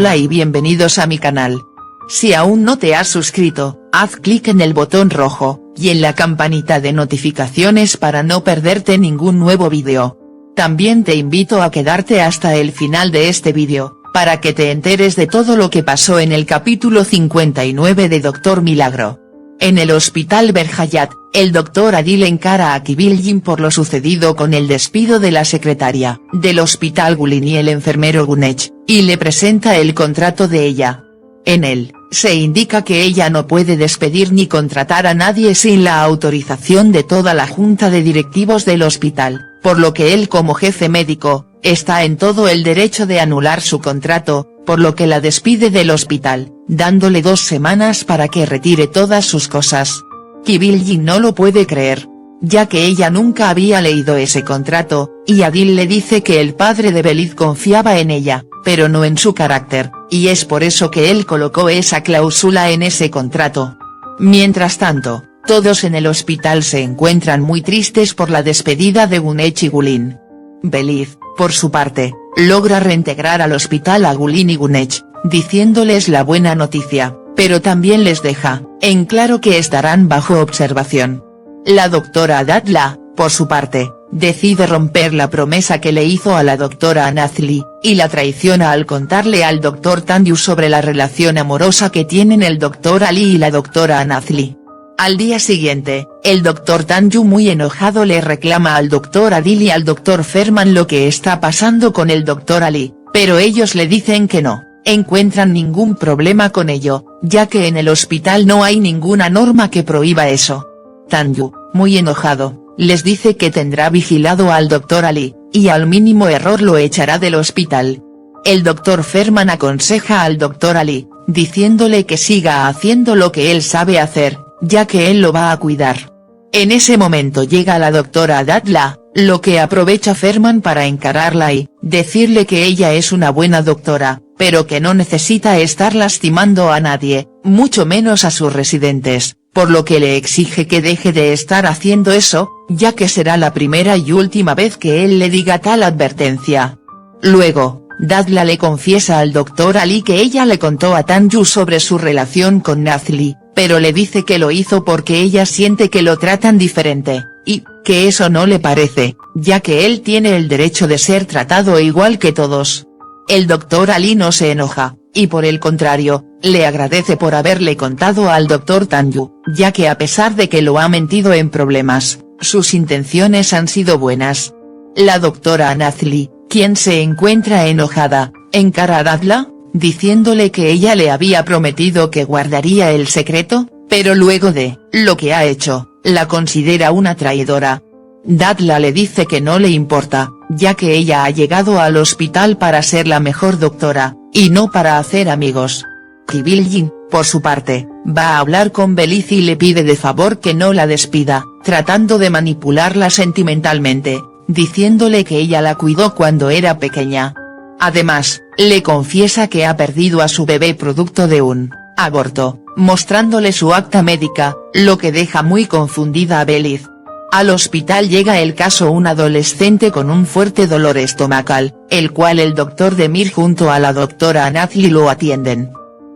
Hola y bienvenidos a mi canal. Si aún no te has suscrito, haz clic en el botón rojo, y en la campanita de notificaciones para no perderte ningún nuevo vídeo. También te invito a quedarte hasta el final de este vídeo, para que te enteres de todo lo que pasó en el capítulo 59 de Doctor Milagro. En el hospital Berhayat, el Dr. Adil encara a Kibirlin por lo sucedido con el despido de la secretaria del hospital Gulin y el enfermero Gunesh, y le presenta el contrato de ella. En él, se indica que ella no puede despedir ni contratar a nadie sin la autorización de toda la junta de directivos del hospital, por lo que él como jefe médico, está en todo el derecho de anular su contrato, por lo que la despide del hospital, dándole 2 semanas para que retire todas sus cosas. Kibirlin no lo puede creer, ya que ella nunca había leído ese contrato, y Adil le dice que el padre de Beliz confiaba en ella, pero no en su carácter, y es por eso que él colocó esa cláusula en ese contrato. Mientras tanto, todos en el hospital se encuentran muy tristes por la despedida de Gunesh y Gulin. Beliz, por su parte, logra reintegrar al hospital a Gulin y Gunesh, diciéndoles la buena noticia, pero también les deja en claro que estarán bajo observación. La doctora Dadla, por su parte, decide romper la promesa que le hizo a la doctora Nazli, y la traiciona al contarle al doctor Tanju sobre la relación amorosa que tienen el doctor Ali y la doctora Nazli. Al día siguiente, el doctor Tanju muy enojado le reclama al doctor Adil y al doctor Ferman lo que está pasando con el doctor Ali, pero ellos le dicen que no encuentran ningún problema con ello, ya que en el hospital no hay ninguna norma que prohíba eso. Tanju, muy enojado, les dice que tendrá vigilado al doctor Ali, y al mínimo error lo echará del hospital. El doctor Ferman aconseja al doctor Ali, diciéndole que siga haciendo lo que él sabe hacer, ya que él lo va a cuidar. En ese momento llega la doctora Dadla, lo que aprovecha Ferman para encararla y decirle que ella es una buena doctora, pero que no necesita estar lastimando a nadie, mucho menos a sus residentes, por lo que le exige que deje de estar haciendo eso, ya que será la primera y última vez que él le diga tal advertencia. Luego, Dadla le confiesa al doctor Ali que ella le contó a Tanju sobre su relación con Nazli, pero le dice que lo hizo porque ella siente que lo tratan diferente, y que eso no le parece, ya que él tiene el derecho de ser tratado igual que todos. El doctor Ali no se enoja, y por el contrario, le agradece por haberle contado al doctor Tanju, ya que a pesar de que lo ha metido en problemas, sus intenciones han sido buenas. La doctora Nazli, quien se encuentra enojada, encara a Dadla, diciéndole que ella le había prometido que guardaría el secreto, pero luego de lo que ha hecho, la considera una traidora. Dadla le dice que no le importa, ya que ella ha llegado al hospital para ser la mejor doctora, y no para hacer amigos. Kibirlin, por su parte, va a hablar con Beliz y le pide de favor que no la despida, tratando de manipularla sentimentalmente, diciéndole que ella la cuidó cuando era pequeña. Además, le confiesa que ha perdido a su bebé producto de un aborto, mostrándole su acta médica, lo que deja muy confundida a Beliz. Al hospital llega el caso un adolescente con un fuerte dolor estomacal, el cual el doctor Demir junto a la doctora Nazli lo atienden.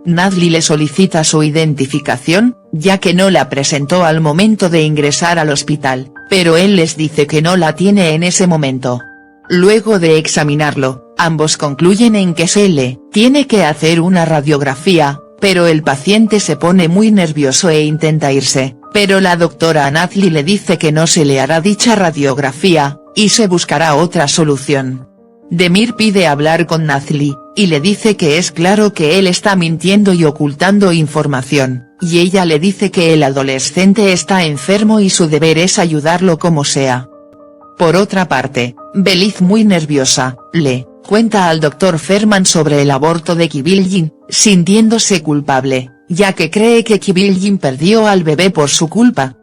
Nazli le solicita su identificación, ya que no la presentó al momento de ingresar al hospital, pero él les dice que no la tiene en ese momento. Luego de examinarlo, ambos concluyen en que se le tiene que hacer una radiografía, pero el paciente se pone muy nervioso e intenta irse, pero la doctora Nazli le dice que no se le hará dicha radiografía, y se buscará otra solución. Demir pide hablar con Nazli, y le dice que es claro que él está mintiendo y ocultando información, y ella le dice que el adolescente está enfermo y su deber es ayudarlo como sea. Por otra parte, Beliz muy nerviosa, le cuenta al doctor Ferman sobre el aborto de Kibirlin, sintiéndose culpable, ya que cree que Kibirlin perdió al bebé por su culpa.